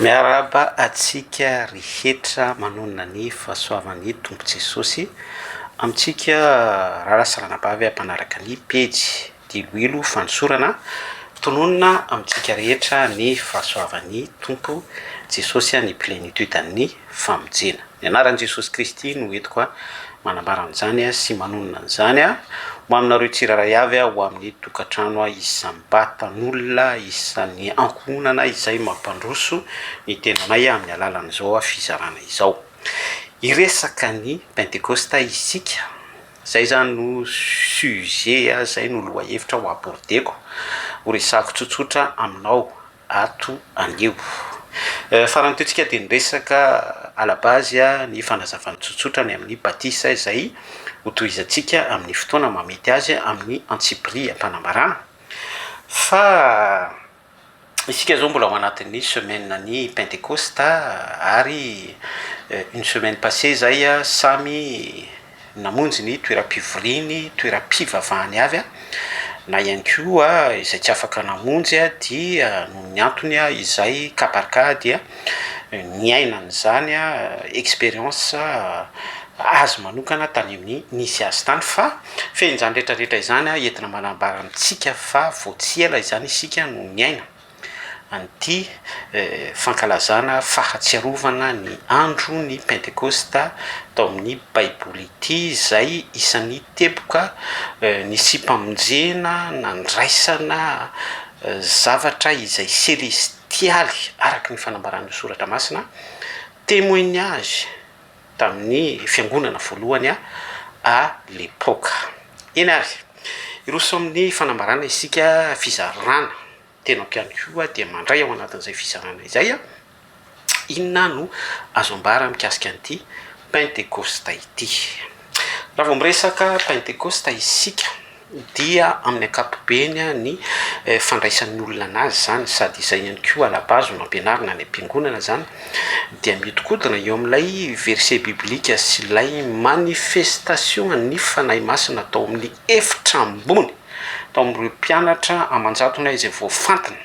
Miaraba atsika rehetra manonona ny fahasoavan'ny tompo Jesosy amintsika rarasranabavy ampanaraka ny pejy diloilo fanosorana tononona amintsika rehetra ny fahasoavan'ny tompo Jesosy ny plénitude-ny famojena. Ny anaran'i Jesosy Kristy no entiko a manambara an'izany sy manonona an'izany a ho aminareo tsiraray avy a ho amin'ny tokantrano a isan'ny batan'olona isan'ny ankohonana izay mampandroso ny tenanay amin'ny alalan'izao a fizarana izao. Iresaka ny pentekosta isika zay zany no sujet zay no lohahevitra ho abordeko ho resako tsotsotra aminao ato anio. Farany toetsika dia niresaka à la base ny fanazavany tsotsotra ny amin'ny batisa izay hotohizantsika amin'ny fotoana mamety azy amin'ny antsipiri am-panambarana fa isika zao mbola ao anatin'ny semaine ny pentekosta ary une semaine passée zay a samy namonjy ny toeram-pivoriany toeram-pivavahany avy a na ihany koa izay tsy afaka namonjy a dia no ny antony a izay kaparka dia ny ainan'izany a expérience azo manokana tany amin'ny nisy azy tany fa fen'izany rehetrarehetra izany a entina manambarantsika fa vao tsy ela izany isika no ny aina an'ity fankalazana fahatsiarovana ny andro ny pentekosta tao amin'ny baiboly ity izay isan'ny teboka ny simpamonjena nandraisana zavatra izay celestialy araky ny fanambaran'ny soratra masina témoignage tamin'ny fiangonana voalohany a l'époque. Eny ary iroso amin'ny fanambarana isika fizarana tena ihany koa dia mandray ao anatin'izay fizarana izay a inona no azo ambara mikasika an'ity pentekosta ity. Raha vao miresaka pentekosta isika dia amin'ny ankapobeny ny fandraisan'ny olona anazy zany sady izay ihany koa à la base no ampianarina ny am-piangonana zany dia miodikodina eo amin'ilay verset biblika sy ilay manifestation ny fanahy masina tao amin'ny efitra ambony tao amin'ireo mpianatra amanjatona izay voafantana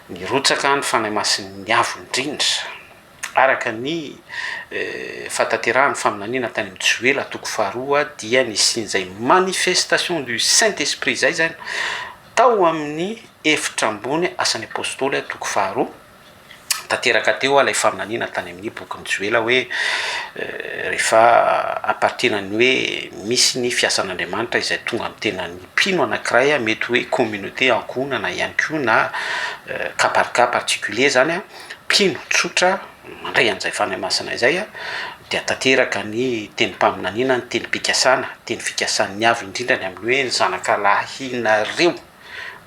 nirotsaka ny fanahy masin'ny avo indrindra araka ny fataterahany faminaniana tany amin'ny Joela toko faharoa dia nisin'izay manifestation du Saint-Esprit zay zany tao amin'ny efitra ambony asan'ny apôstôly toko faharoa tanteraka teo ilay faminaniana tany amin'ny bokin'ny Joela hoe rehefa apartenany hoe misy ny fiasan'Andriamanitra izay tonga amin'ny tenany mpino anankiray mety hoe communauté ankohonana ihany koa na cas par cas particulier zany a mpino tsotra mandray an'izay fanahy masina izay a dia tanteraka ny teny mpaminaniana ny teny mpikasana teny fikasan'ny avy indrindra ny amin'ny hoe ny zanaka lahinareo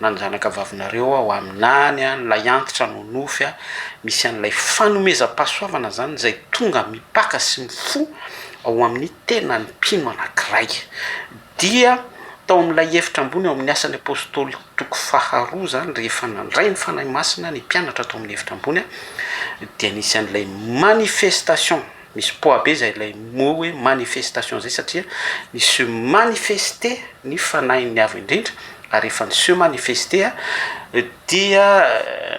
na ny zanaka vavinareo ho aminany a nylay antitra nonofy a misy an'ilay fanomezam-pahasoavana zany zay tonga mipaka sy mifo ao amin'ny tenany mpino anankiray dia tao amin'ilay efitra ambony ao amin'ny asan'ny apôstôly toko faharoa zany rehefa nandray ny fanahy masina ny mpianatra tao amin'ny efitra ambony a dia nisy an'ilay manifestation misy poabe zay ilay mo hoe manifestation zay satria ny se manifester ny fanahin'ny avy indrindra ary efa ny se manifester dia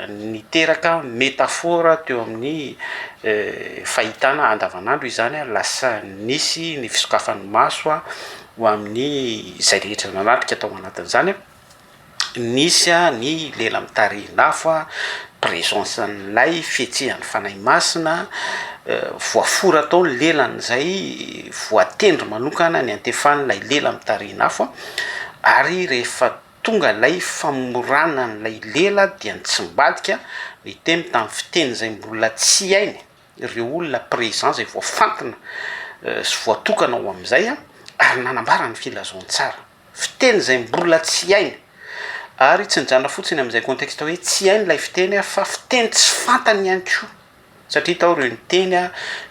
niteraka métaphore teo amin'ny fahitana andavanandro izany a lasa nisy ny fisokafan'ny maso a ho amin'ny izay rehetra nanatrika tao anatin'izany a nisy a ny lela mitarihina-nafo a présence n'ilay fietsehan'ny fanahy masina voafora tao ny lelan'izay voatendry manokana ny antefan'ilay lela mitarihina-nafo ary rehefa tonga ilay famorana n'ilay lela dia nitsimbadika ny temy tamin'ny fiteny zay mbola tsy hainy ireo olona présent zay voafantana sy voatokana ao amin'izay a ary nanambara ny filazoantsara fiteny zay mbola tsy hainy ary tsy nijanona fotsiny amin'izay contexte hoe tsy hainy ilay fiteny a fa fiteny tsy fantany ihany koa satria tao ireo niteny a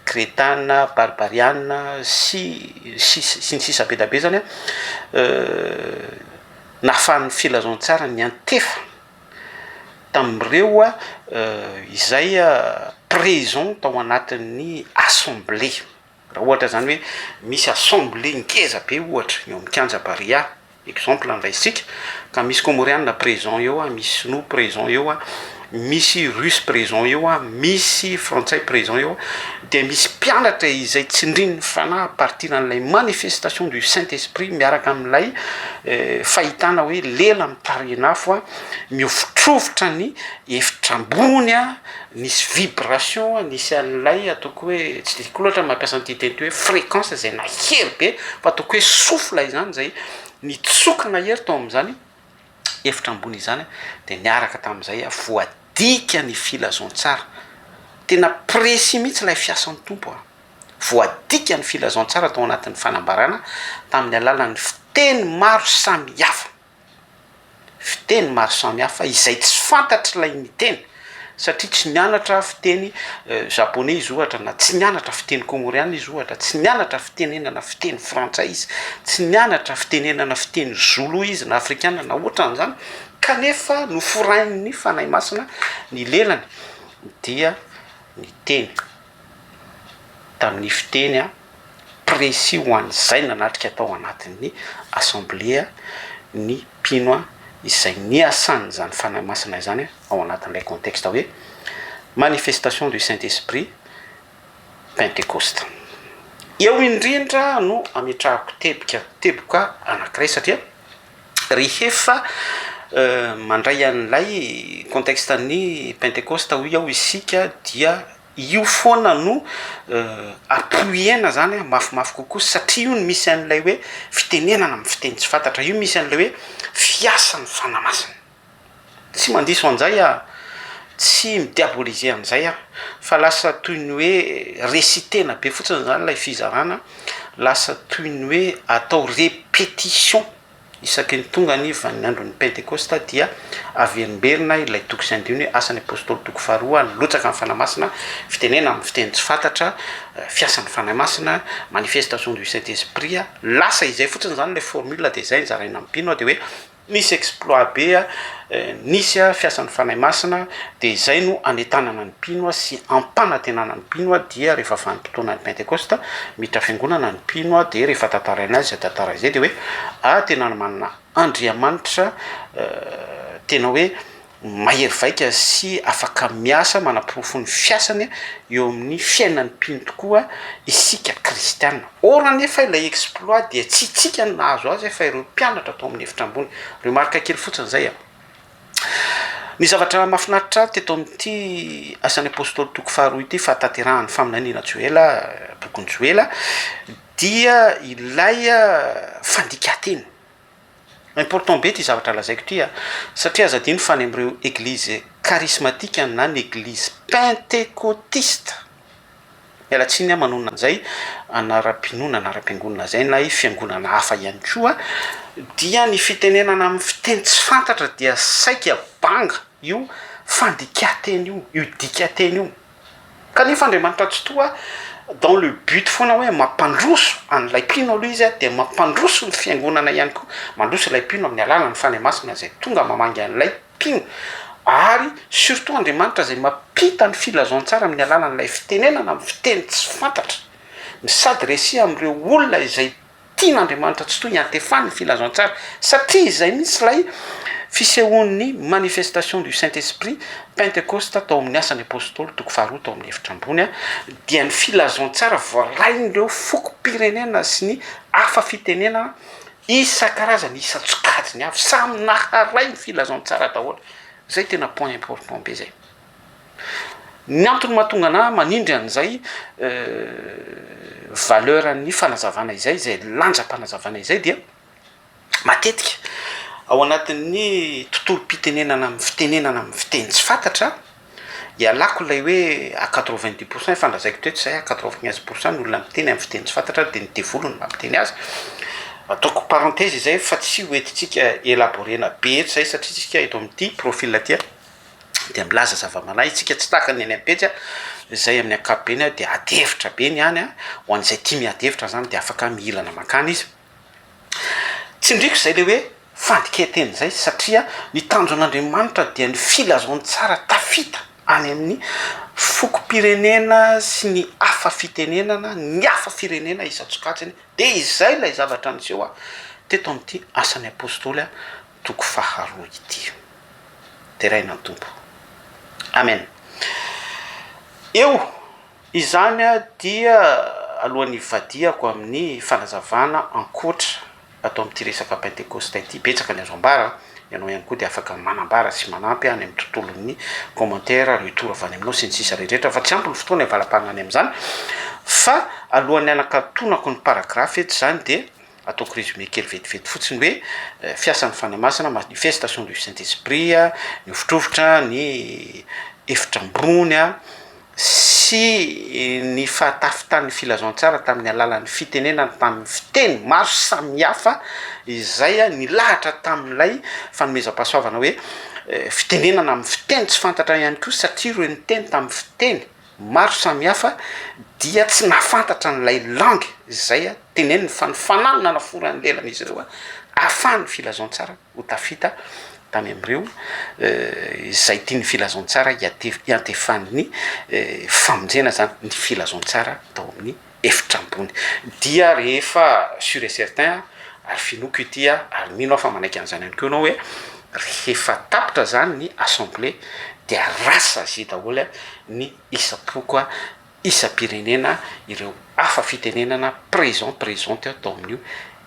kretana barbariana sy ny sisa be da be zany a nahafahan'ny filazoantsara ny antefa tamin'ireo a izay présent tao anatin'ny assemblée raha ohatra zany hoe misy assemblée ngeza be ohatra eo amin'ny Kanja-Baria exemple andraisika ka misy komorianina présent eo a misy no présent eo a misy russe présent eo a misy frantsay présent eo dia misy mpianatra izay tsindriny fanahy partir an'ilay manifestation du saint esprit miaraka amin'ilay fahitana hoe lela mitarinafo a miofitrofotra ny efitrambony a nisy vibration a nisy an'ilay ataoko hoe tsy diko loatra mampiasa nytiteny hoe fréquence zay nahery be fa ataoko hoe souffle izany zay nitsokana hery tao amin'izany efitra ambony izany dia niaraka tamin'izay a voadika ny filazantsara tena précis mihitsy ilay fiasan'ny tompo a voadika ny filazantsara tao anatin'ny fanambarana tamin'ny alalan'ny fiteny maro samihafa fiteny maro samihafa izay tsy fantatry ilay miteny satria tsy nianatra fiteny japonais izy ohatra na tsy nianatra fiteny komoriana izy ohatra tsy nianatra fitenenana fiteny frantsay izy tsy nianatra fitenenana fiteny zolo izy na afrikana na ohatran'izany kanefa noforain'ny fanahy masina ny lelany dia ny teny tamin'ny fiteny a précis ho an'izay nanatrika tao anatin'ny assemblée ny mpino a izay niasany zany fanahy masina izany ao anatin'ilay contexte hoe manifestation du saint esprit pentecoste eo indrindra no ametrahako teboka anankiray satria rehefa mandray an'ilay contexte ny pentecoste ho ao isika dia io foana no appuiena zany a mafimafy kokoa satria io no misy an'ilay hoe fitenenana amin'ny fiteny tsy fantatra io misy an'ilay hoe fiasan'ny fanahy masina tsy mandiso an'izay a tsy midiaboliser an'izay a fa lasa toy ny hoe récitena be fotsiny zany ilay fizarana lasa toy ny hoe atao répétition isaky ny tonga ny vaninandron'ny pentecoste dia averimberina ilay toko sy andiny hoe asan'ny apôstôly toko faharoa nilotsaka amin'ny fanahy masina fitenena amin'ny fiteny tsy fantatra fiasan'ny fanahy masina manifestation du saint esprit a lasa izay fotsiny zany ilay formule dia zay nzaraina ampino dia hoe nisy exploit be a nisy a fiasan'ny fanahy masina dia izay no anetanana ny mpino a sy ampanantenana ny mpino a dia rehefa vanim-potoana ny pentecoste miditra fiangonana ny mpino a dia rehefa tantaraina azy tantara izay dia hoe tena manana andriamanitra tena hoe mahery vaika sy afaka miasa manapirofo ny fiasany eo amin'ny fiainan'ny mpino tokoa isika kristianina ora nefa ilay exploit dia tsy tsika ny nahazo azy fa ireo mpianatra atao amin'ny efitra ambony reo marika kely fotsiny zay a ny zavatra mahafinaritra teto amin'ity asan'ny apôstôly toko faharoa ity fahataterahan'ny faminaniana joela bokony joela dia ilay fandika-teny important be ty zavatra lazaiko ty a satria azadiny fany am'ireo église charismatique na ny église pentecôtiste mialatsiny a manonona an'izay anaram-pinoana anaram-piangonana zay na fiangonana hafa ihany koa dia ny fitenenana amin'ny fiteny tsy fantatra dia saika banga io fandika-teny io dika-teny io kanefa andriamanitra tsy toa dans le but foana hoe mampandroso an'ilay mpino aloha izy a dia mampandroso ny fiangonana ihany koa mandroso ilay mpino amin'ny alalany fanahy masina zay tonga mamangy an'ilay mpino ary surtout andriamanitra zay mampita ny filazantsara amin'ny alalan'ilay fitenenana amin'ny fiteny tsy fantatra ny sady resi amin'ireo olona izay tian'andriamanitra tsy toa hiantefany ny filazantsara satria izay misy ilay fisehoan'ny manifestation du saint esprit pentecoste tao amin'ny asan'ny apôstôly toko faharoa tao amin'ny efitra ambony a dia ny filazantsara voalain'ireo foko-pirenena sy ny hafa fitenenana isan-karazany isan-tsokajiny avy samy naharay ny filazantsara daholo zay tena point important be zay ny antony mahatonga ana manindry an'izay valeur ny fanazavana izay zay lanja-panazavana izay dia matetika ao anatin'ny tontolo-pitenenana amin'ny fitenenana amin'ny fiteny tsy fantatra ialako ilay hoe à 90% fandrazaiko toeto zay à 95% ny olona miteny amin'ny fiteny tsy fantatra dia ny devolony mampiteny azy ataoko parenthèse izay fa tsy hoentitsika élaborena be eto zay satria tsika eto amin'ity profil tya dia milaza zava-manahy tsika tsy tahaka ny any am-petsy zay amin'ny ankapobeny dia adevitra be ny any ho an'izay tia miadevitra zany dia afaka mihilana makany izy tsy ndriko zay le hoe fandika-teny zay satria ny tanjon'andriamanitra dia ny filazantsara tafita any amin'ny foko-pirenena sy ny hafa fitenenana ny hafa firenena isan-tsokajiny dia izay ilay zavatra niseho a teto amin'ity asan'ny apôstôly toko faharoa ity teraina ny tompo amen. Eo izany a dia alohan'ny vadiako amin'ny fanazavana ankoatra atao amin'ity resaka pentecoste ity betsaka ny azo ambara ianao ihany koa dia afaka manambara sy manampy any amin'ny tontolon'ny commentaire retour avy any aminao sy ny sisa rehetrarehetra fa tsy ampy ny fotoana ivalapanany amin'izany fa alohan'ny anakatonako ny paragraphe eto zany de ataoko résumé kely vetivety fotsiny hoe fiasan'ny fanamasina manifestation du saint esprit ny ofitrovitra ny efitra ambony sy ny fahatafitan'ny filazantsara tamin'ny alalan'ny fitenenana tamin'ny fiteny maro samihafa izay ny lahatra tamin'ilay fanomezam-pahasoavana hoe fitenenana amin'ny fiteny tsy fantatra ihany koa satria ireo ny teny tamin'ny fiteny maro samihafa dia tsy nafantatra n'ilay langue izay teneny ny fanofananana nafora ny lelan'izy ireo ahafahan'ny filazantsara ho tafita tamy am'ireo izay tia ny filazantsara iantefan'ny famonjena zany ny filazantsara tao amin'ny efitra ambony dia rehefa sur et certain ary finoko ity ary mino aho fa manaiky an'izany ihany koa anao hoe rehefa tapitra zany ny assemblée dia rasa zy daholo ny isapoko isam-pirenena ireo hafa fitenenana présente tao amin'io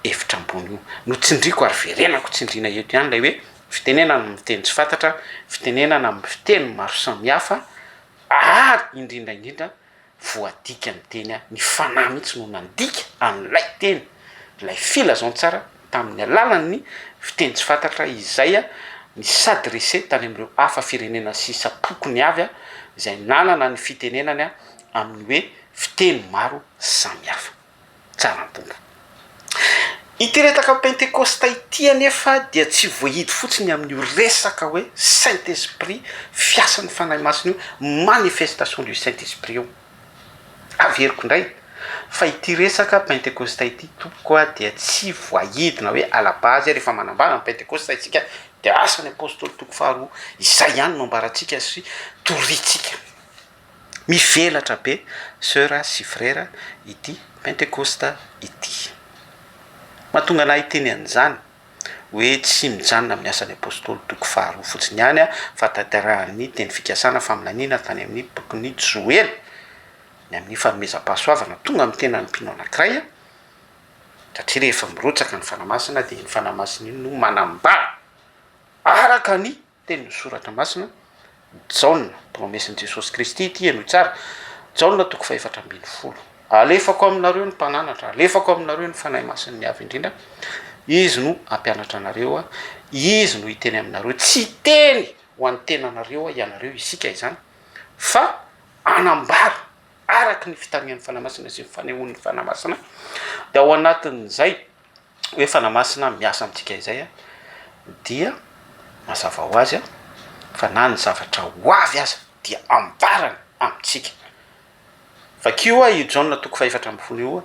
efitra ambony io no tsindriko ary verenako tsindrina eto ihany lay hoe fitenenana amin'ny fiteny tsy fantatra fitenenana amin'ny fiteny maro samihafa ary indrindraindrindra voadika ny teny ny fanahy mihitsy no nandika an'ilay teny lay filazantsara tamin'ny alalan'ny fiteny tsy fantatra izay ny s'adresse tany amin'ireo hafa firenena sy isapokony avy izay nanana ny fitenenany amin'ny hoe fiteny maro samihafa tsara ambombo ity retaka pentecoste ity anefa dia tsy voahidy fotsiny amin'io resaka hoe saint esprit fiasan'ny fanahy masina io manifestation du saint esprit io averiko indray fa ity resaka pentecoste ity tokoa dia tsy voahidina hoe à la base rehefa manambara ny pentecoste itsika dia asan'ny apôstoly toko faharoa izay ihany no ambaratsika sy toritsika mivelatra be sœur sy frère ity pentecoste ity mahatonga anahy iteny an'izany hoe tsy mijanona amin'ny asan'ny apôstoly toko faharoa fotsiny ihany fa tanterahany teny fikasana faminaniana tany amin'ny bokiny Joely ny amin'ny fanomezam-pahasoavana tonga amin'ny tena ny mpino anankiray satria rehefa mirotsaka ny fanamasina dia ny fanamasina iny no manambara araka ny teny soratra masina Jaona promesiny Jesosy Kristy ity eno tsara Jaona toko faefatra ambin'ny folo alefako aminareo ny mpananatra alefako aminareo ny fanahy masiny ny avy indrindra izy no ampianatra anareo izy no hiteny aminareo tsy teny ho an'ny tenanareo ianareo isika izany fa anambara araky ny fitarian'ny fanamasina sy fanehoan'ny fanamasina da ao anatin'izay hoe fanamasina miasa amintsika izay dia mazava ho azy fa na ny zavatra ho avy aza dia ambarany amintsika fakio io Jaona toko faefatra amby folo io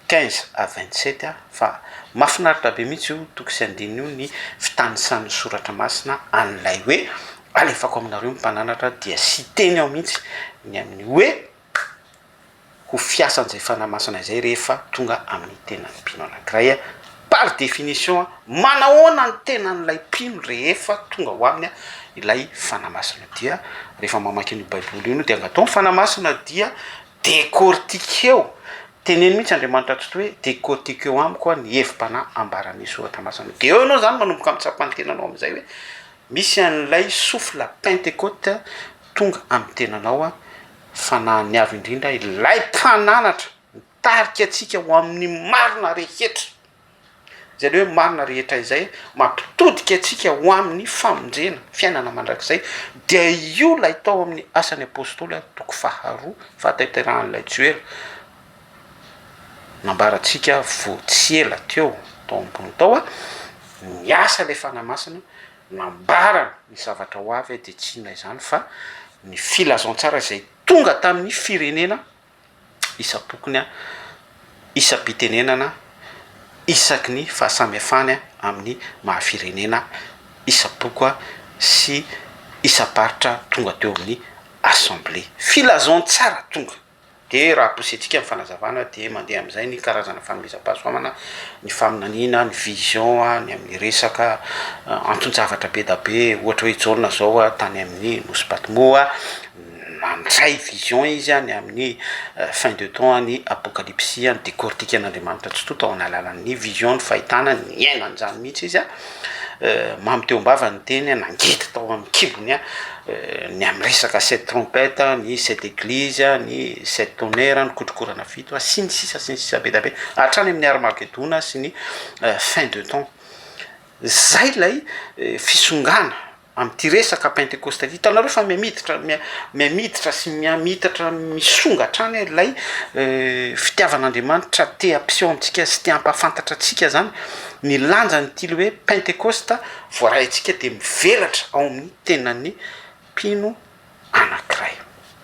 15 à 27 fa mafinaritra be mihitsy io toko sy andiny io ny fitanisan'ny soratra masina an'ilay hoe alefako aminareo mpananatra dia sy teny ao mihitsy ny amin'ny hoe ho fiasan'izay fanamasina izay rehefa tonga amin'ny tenany mpino anankiray par définition manahoana ny tenan'ilay mpino rehefa tonga ho aminy ilay fanamasina dia rehefa mamaky ny baiboly io no dia angatao ny fanamasina dia décortiqueo teneny mihitsy Andriamanitra toto hoe décortiqueo amiko ny hevim-panahy ambaran'ny soratra masina de eo ianao zany manomboka amitsapany tenanao amin'izay hoe misy an'ilay souffle Pentecôte tonga amin'ny tenanao fanahin'ny avy indrindra ilay mpananatra mitarika atsika ho amin'ny marina rehetra zay hoe marina rehetra izay mampitodika atsika ho amin'ny famonjena fiainana mandrakizay dia io lay tao amin'ny asan'ny apôstoly toko faharoa fahataterahan'ilay Joely nambaratsika voatsiela teo tao ambony tao ny asa le fanahy masina nambarana ny zavatra ho avy de tsy inona izany fa ny filazantsara izay tonga tamin'ny firenena isapokony isam-pitenenana isaky ny fahasamihafany amin'ny mahafirenena isapoko sy isaparitra tonga teo amin'ny assemblée filazantsara tonga de raha posentsika amin'ny fanazavana de mandeha amin'izay ny karazana fanomezam-pahasoamana ny faminaniana ny vision a ny amin'ny resaka anton-javatra be da be ohatra hoe jauna zao a tany amin'ny nosy patmo a mandray vision izy a ny amin'ny fin de temps ny apocalypsia ny décortique an'andriamanitra tsy toto ao analalan'ny vision ny fahitana ny ainany zany mihitsy izy a mamy teo mbava ny teny nangety tao amin'ny kibony a ny amin'ny resaka sept trompette ny sept église ny sept tonnerre ny kotrokorana fito sy ny sisa be da be hatrany amin'ny armagedona sy ny fin de temps zay lay fisongana am'ty resaka pentecoste ty hitanareo fa miamiditra sy miamitatra misonga hatrany lay fitiavan'andriamanitra te ampiseho amitsika sy te ampafantatra atsika zany ny lanjany ty le hoe pentecoste voaraintsika de mivelatra ao amin'ny tenan'ny mpino anankiray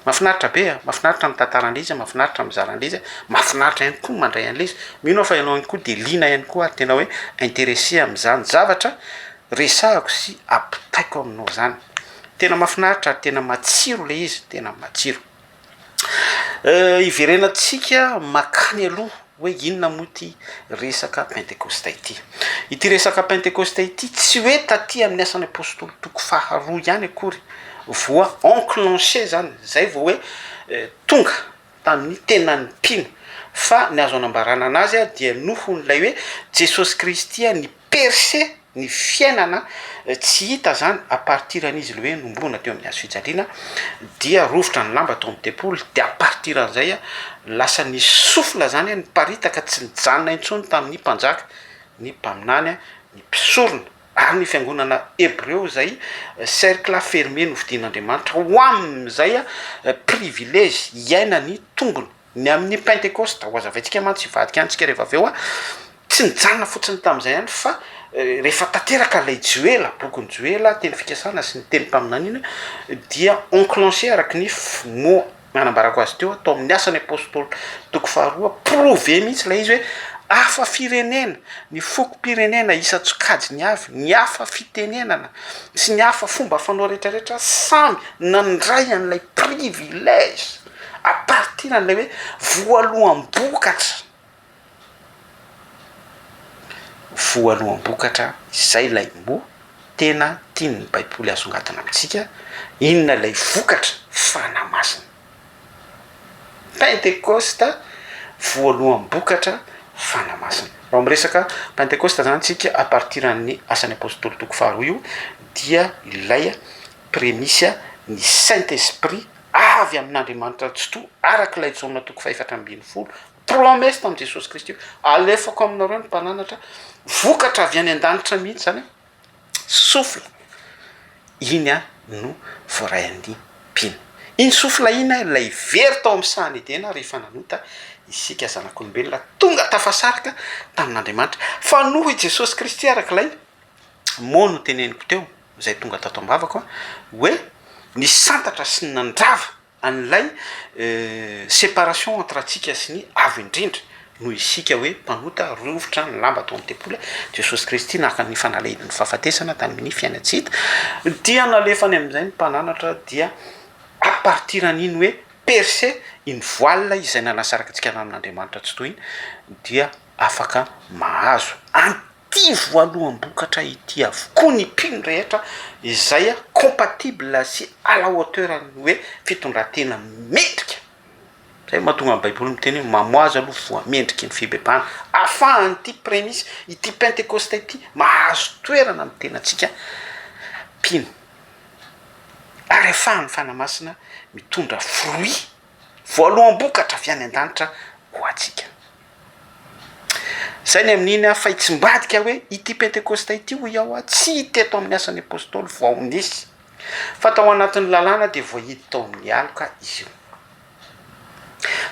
mahafinaritra be a mahafinaritra mitantarandre izy mahafinaritra mizarandre izy mahafinaritra ihany koa mandray an'le izy mino fa ianao ihany koa de lina ihany koa ary tena hoe intéressé am'izany zavatra resahako sy ampitaiko aminao zany tena mahafinaritra ary tena matsiro le izy tena matsiro iverenatsika makany aloha hoe inona moa ty resaka pentecoste ity resaka pentecoste ity tsy hoe taty amin'ny asan'ny apôstôly toko faharoa ihany akory voa enclenché zany zay vao hoe tonga tamin'ny tenan'ny mpino fa ny azo anambarana anazy a dia nohon'ilay hoe jesosy kristy a ny percé ny fiainana tsy hita zany a partir an'izy le hoe nombrona teo amin'ny azo fijaliana dia rovotra ny lamba tao amin'ny tempolo de a partir an'izay a lasa ny sofla zany a ny paritaka tsy nijanona intsony tamin'ny mpanjaka ny mpaminany a ny mpisorona ary ny fiangonana hébreo zay cercle fermé novidin'andriamanitra ho amin'izay a privilège iaina ny tombony ny amin'ny pentecoste ho azavaintsika mantsy ivadika antsika rehefa aveo a tsy nijanona fotsiny tamin'izay ihany fa rehefa tanteraka lay joela bokony joela teny fikasana sy ny teny mpaminanina dia enclenché araky ny mo manambarako azy teo atao amin'ny asany apôstôly toko faharoa prouvé mihitsy lay izy hoe afa firenena ny fokom-pirenena isa-tsokajy ny avy ny afa fitenenana sy ny afa fomba fanao rehetrarehetra samby nandray an'ilay privilège a partir an'ilay hoe voaloam-bokatra voaloam-bokatra izay lay mo tena tiany baiboly azongatina amitsika inona lay vokatra fanamasina pentecoste voaloam-bokatra fanamasina raha miresaka pentecoste zany tsika a partir amin'ny asan'ny apôstôly toko faharoa io dia ilay prémisse ny saint esprit avy amin'andriamanitra tsy to araky lay jaona toko faefatra ambin'ny folo promesse tamin'i jesosy kristy io alefako aminareo ny mpananatra vokatra avy any an-danitra mihitsy zany sofla iny a no voray an'ny mpino iny sofla iny a lay very tao amin'ny sahany edena rehefa nanota isika zanak'olombelona tonga tafasaraka tamin'andriamanitra fa noho i jesosy kristy arak'ilay mo no teneniko teo zay tonga tato ambavako a hoe ny santatra sy ny nandrava an'ilay séparation entre atsika sy ny avo indrindra no isika hoe mpanota rovotra ny lamba atao amin'ny tempoly jesosy kristy naka ny fanalehidiny fahafatesana tamin'ny fiainatsy hita dia nalefany amin'izay ny mpananatra dia a partir an'iny hoe percé iny voile izay nanasaraka atsika amin'andriamanitra tsy to iny dia afaka mahazo anty voaloam-bokatra ity avokoa ny mpino rehetra izay a compatible sy à la hauteur ny hoe fitondratena mendrika zay mahatonga amin'ny baiboly miteny hoe mamoazy aloha voamendriky ny fibebahana afahan'ity prémisse ity pentecoste ity mahazo toerana amin'ny tenatsika mpino ary afahan'ny fanamasina mitondra fruit voaloam-bokatra avy any an-danitra ho atsika zay ny amin'iny a fa hitsimbadika hoe ity pentecoste ity ho iaho a tsy teto amin'ny asan'ny apôstôly vao amin'isy fa tao anatin'ny lalàna de voahity tao amin'ny aloka izy io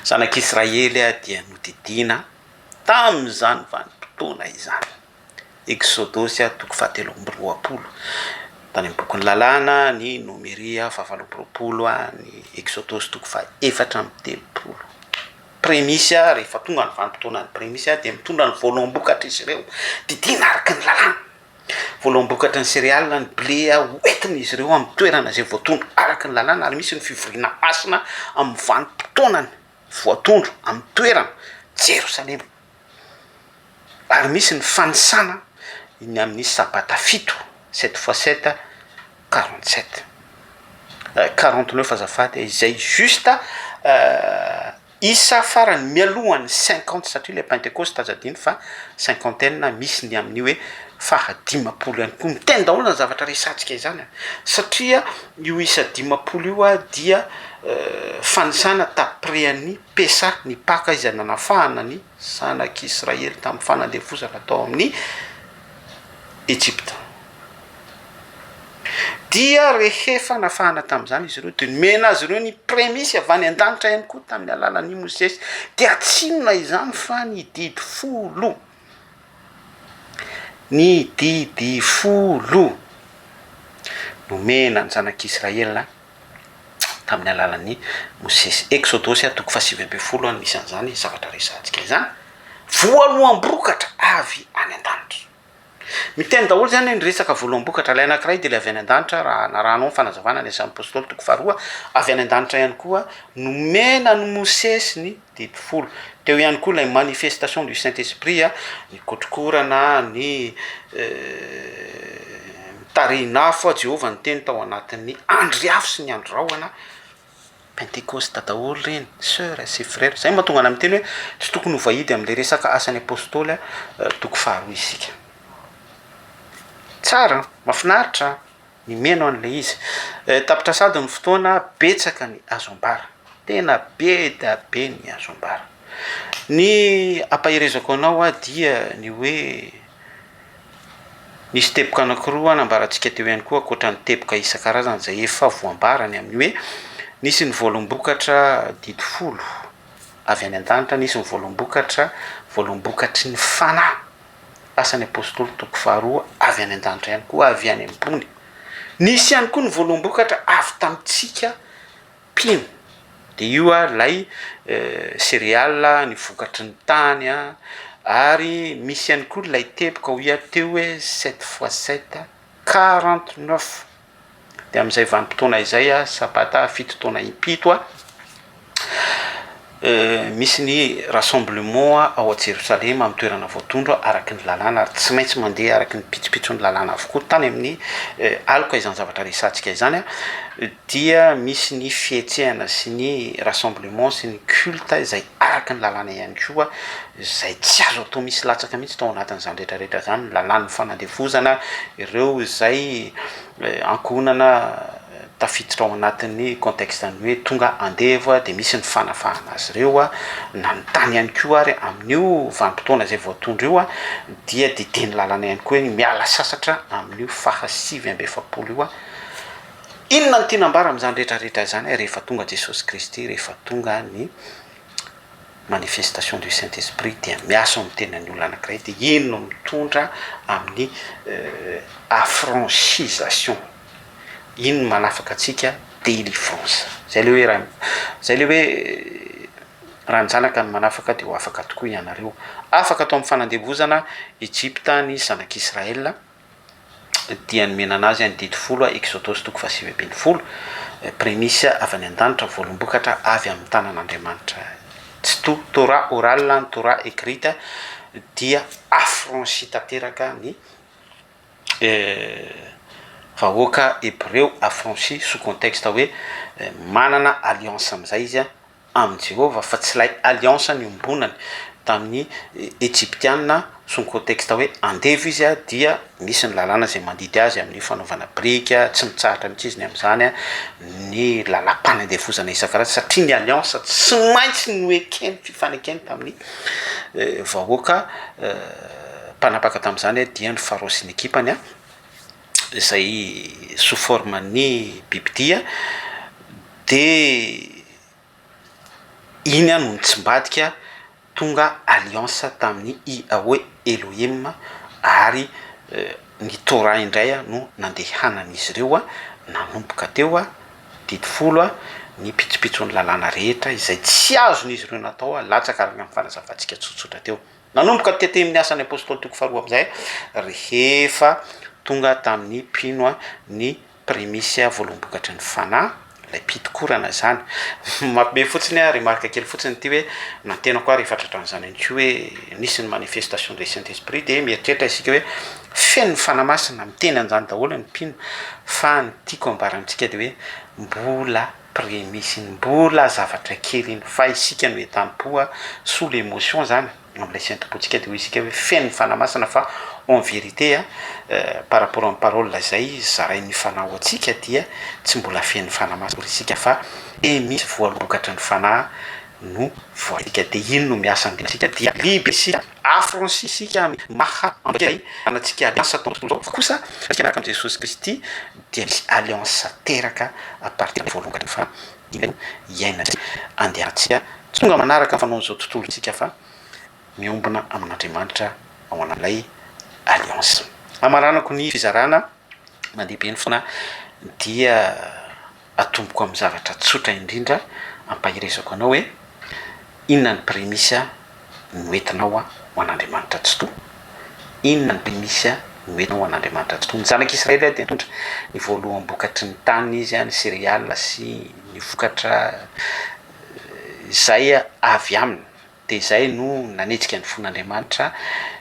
zanak'israely a dia nodidina tamin'izany vanimpotoana izany exodosy a toko fahatelo amby roapolo tany amin'ny bokon'ny lalàna ny nomeria fahavalo amby roapolo a ny exodosy toko fahaefatra amby telopolo prémisse a rehefa tonga ny vanimpotoana ny prémisse a de mitondra ny voaloam-bokatra izy ireo didina araky ny lalàna voaloam-bokatra ny céréale ny blé a hoentiny izy ireo amin'ny toerana zay voatondro araky ny lalàna ary misy ny fivoriana asina amin'ny vanimpotoanany voatondro amin'ny toerana Jerosalema. Ary misy ny fanisana iny amin'ny sabata fito 7x7 47 49 azafady izay justa isa farany mialohan'ny 50 satria le pentecoste azadiny fa 50 misy ny amin'io hoe fahadimapolo ihany koa miteny daholo ny zavatra resantsika izany satria io isa dimapolo io a dia fanisana taprean'ny pesa ny paka izy nanafahana ny zanak'Israely tamin'ny fanandevozana atao amin'ny Egypte. Dia rehefa nafahana tamin'izany izy ireo de nomena azy ireo ny premisy avy any an-danitra ihany koa tamin'ny alalan'ny Mosesy dia tsinona izany fa ny didy folo. Ny didy folo nomena ny zanak'Israely tamin'ny alalan'ny Mosesy. Exodosy toko 7:20 any misy an'izany zavatra resantsika izany. Voaloam-bokatra avy any an-danitra. Miteny daholo zany ny resaka voaloam-bokatra ilay anankiray de le avy any an-danitra raha narahanao ny fanazavana ny asan'ny apôstôly toko 2 avy any an-danitra ihany koa nomena ny Mosesy ny didy folo. Teo ihany koa lay manifestation du Saint-Esprit ny kotrokorana ny tarinafo Jehovah ny teny tao anatin'ny andro afo sy ny andro rahona Pentecoste daholo reny sœurs et frères. Zay mahatonga ana miteny hoe tsy tokony ho vahidy amin'le resaka asan'ny apôstôly toko 2 isika. Tsara, mahafinaritra ny meno an'le izy. Tapitra sady ny fotoana betsaka ny azo ambara. Tena be da be ny azo ambara. Ny ampahirezako anao dia ny hoe nisy teboka anankiroa nambarantsika teo ihany koa ankoatra ny teboka isan-karazany zay efa voambarany amin'ny hoe nisy ny voaloam-bokatra didy folo avy any an-danitra, nisy ny voaloam-bokatry ny fanahy asan'ny apôstôly toko 2 avy any an-danitra ihany koa avy any ambony. Nisy ihany koa ny voaloam-bokatra avy tamitsika mpino. De io lay céréales ny vokatry ny tany ary misy ihany koa lay teboka ho ia teo hoe 7x7 49. De amin'izay vanim-potoana izay sabata fito taona impito misy ny rassemblement ao a Jerosalema amin'ny toerana voatondro araky ny lalàna ary tsy maintsy mandeha araky ny pitsopitsony lalàna avokoa tany amin'ny aloka izany zavatra resantsika izany dia misy ny fietsehana sy ny rassemblement sy ny culte izay araky ny lalàna ihany koa izay tsy azo atao misy latsaka mihitsy tao anatin'izany rehetrarehetra zany lalàn'ny fanandevozana ireo izay ankonana tafiditra ao anatin'ny contexte-ny hoe tonga andeva de misy ny fanafahana azy ireo nanontany ihany koa ary amin'io vanim-potoana izay voatondro io dia dideny lalàna ihany koa miala sasatra amin'io fahasivy amby efapolo io inona ny tiana ambara amin'izany rehetrarehetra izany rehefa tonga Jesosy Kristy, rehefa tonga ny manifestation du Saint-Esprit dia miasa amin'ny tenan'ny olona anankiray de ino no mitondra amin'ny affranchisation. Ino no manafaka antsika délivrance. Zay le hoe raha ny zanaka ny manafaka dia ho afaka tokoa ianareo. Afaka atao amin'ny fanandevozana Egypte ny zanak'Israël dia nomena anazy ny didy folo Exodosy toko 7:20 prémisse avy any an-danitra voaloam-bokatra avy amin'ny tanan'Andriamanitra. Tsy Torah oral ny Torah écrite dia affranchi tanteraka ny vahoaka hébreu affranchi sous contexte hoe manana alliance amin'izay izy amin'ny Jehovah fa tsy lay alliance ny ombonany tamin'ny égyptiana sous contexte hoe andevy izy dia misy ny lalàna izay mandidy azy amin'ny fanaovana brika tsy mitsahatra mihitsy izy ny amin'izany ny lalam-panandevozana isan-karazany satria ny alliance tsy maintsy ny ekeny fifanekeny tamin'ny vahoaka mpanapaka tamin'izany dia ny Pharaon sy ny ekipany izay sous forme ny bibidia de iny no nitsimbadika tonga alliance tamin'ny Yahweh Elohim ary ny Torah indray no nandehanan'izy ireo nanomboka teo didy folo ny pitsopitsony lalàna rehetra izay tsy azon'izy ireo natao latsaka araka amin'ny fanazavantsika tsotsotra teo nanomboka tete amin'ny asan'ny apôstôly toko 2 amin'izay rehefa tonga tamin'ny mpino ny prémisse voaloam-bokatry ny fanahy lay pitokorana zany mampibe fotsiny a remarque kely fotsiny ty hoe nantena koa rehefa tratran'izany any ko hoe nisy ny manifestation de saint esprit de mieritreritra isika hoe feno fanamasina miteny an'izany daholo ny mpino fa ny tiako ambarantsika de hoe mbola prémisy mbola zavatra kely iny fa isika no etam-po sous l'émotion zany am'ilay saintom-potsika de hoe isika hoe feno fanamasina fa en vérité par rapport amin'ny parole zay zarain'ny fanao atsika dia tsy mbola feno fanamasina isika fa misy voalokatra ny fanahy no voasika de ino no miasa antsika dia libre isika affranchi isika maha andraikay anatsika alliance tontolo fa kosa satria miaraka am' Jesosy Kristy dia misy alliance teraka à partir de voalokatra fa iaina andehantsika tonga manaraka fanao zao tontolo isika fa miombona amin'Andriamanitra ao an'ilay alliance amaranako ny fizarana mandehibe ny fona dia atomboko amin'ny zavatra tsotra indrindra ampahiresako anao hoe inona ny prémisse noentinao ho an'Andriamanitra tsoto inona ny prémisse noentinao ho an'Andriamanitra tsoto ny zanak'Israely dia tondra ny voalohany bokatry ny tany izy ny céréales sy ny vokatra zay avy aminy de zay no nanetsika ny fon'Andriamanitra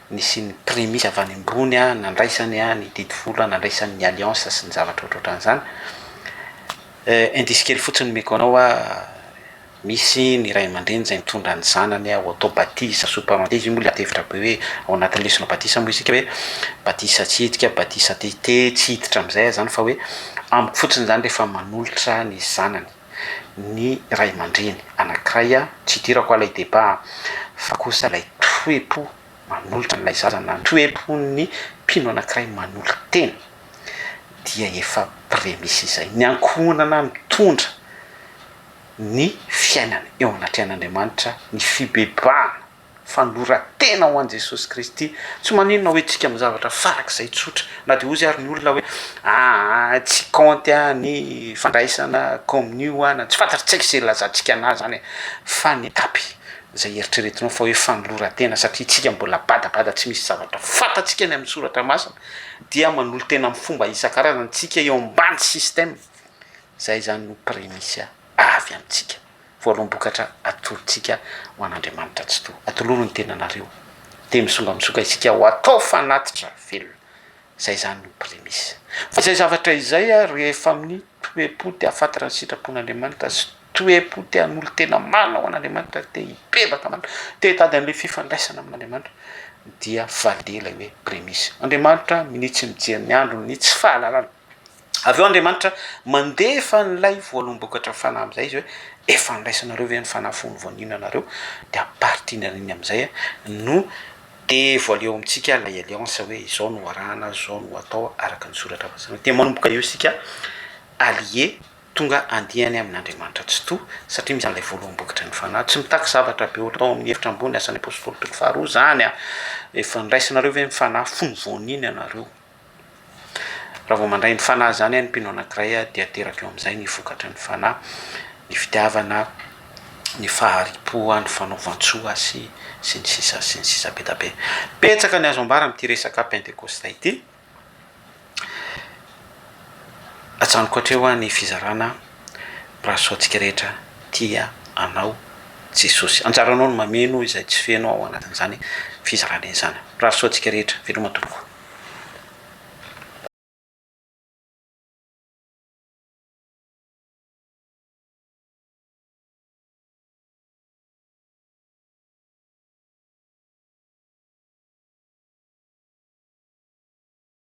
nisy ny prémisse avy any ambony nandraisany ny didivolo nandraisany ny alliance sy ny zavatra ohatrohatran'izany indisy kely fotsiny meko anao misy ny ray aman-dreny zay mitondra ny zanany ho atao batisa soparenthèse moa le atevitra be hoe ao anatin'ny lesona batisa moa isika hoe batisa tsihitrika batisa tete tsy hiditra am'izay zany fa hoe amiko fotsiny zany rehefa manolotra ny zanany ny ray aman-dreny anankiray tsy hidirako alay débat fa kosa lay toepo manolotra n'ilay zazana toepon'ny mpino anankiray manolo tena dia efa prémisse izay ny ankohonana mitondra ny fiainana eo anatrehan'Andriamanitra ny fibebahana fanoratena ho an' Jesosy Kristy tsy maninona hoe tsika amin'ny zavatra farak'izay tsotra na de ozy ary ny olona hoe tsy compte ny fandraisana communio na tsy fantatry tsy haiko zay lazantsika anazy zany fa ny etapy zay eritreretinao fa hoe fanolorantena satria tsika mbola badabada tsy misy zavatra fantatsika ny amin'ny soratra masina dia manolo tena amin'ny fomba isan-karazany tsika eo ambany système zay zany no prémisse avy amintsika voalohany bokatra atolotsika ho an'Andriamanitra tsy to atoloro ny tenanareo de misonga isika ho atao fanatitra velona zay zany no prémisse fa zay zavatra izay rehefa amin'ny toepo te afantatra ny sitrapon'Andriamanitra sy toepo te hanolo tena mana ho an'Andriamanitra te hipebaka mana te hitady an'le fifandraisana amin'Andriamanitra dia valide lay hoe prémisse Andriamanitra minitsy mijery ny andro ny tsy fahalalana avy eo Andriamanitra mandefa n'ilay voalohany bokatra fanahy am'izay izy hoe efa niraisanareo ve ny fanahy fony voanina anareo de apartinariny am'izay no de voaleo amintsika lay alliance hoe izao no arahana zao no atao araka ny soratra fasana de manomboka eo isika allié tonga andihany amin'Andriamanitra tsy to satria misy an'ilay voalohany bokatra ny fanahy tsy mitaky zavatra be ohatao amin'ny hevitra ambony asan'ny apôstôly toko faharoa zany efa niraisanareo ve ny fanahy fony voanina anareo raha vao mandray ny fanahy zany ny mpino anankiray dia teraka eo amin'izay ny vokatra ny fanahy ny fitiavana ny faharipo ny fanaovan-tsoa sy ny sisa be da be petsaka ny azo ambara am'ty resaka pentecosta ity atsanoko atreo ny fizarana rahasoatsika rehetra tia anao Jesosy anjaranao no mameno izay tsy fenao ao anatin'izany fizarana izany rahasoatsika rehetra veloma tompoko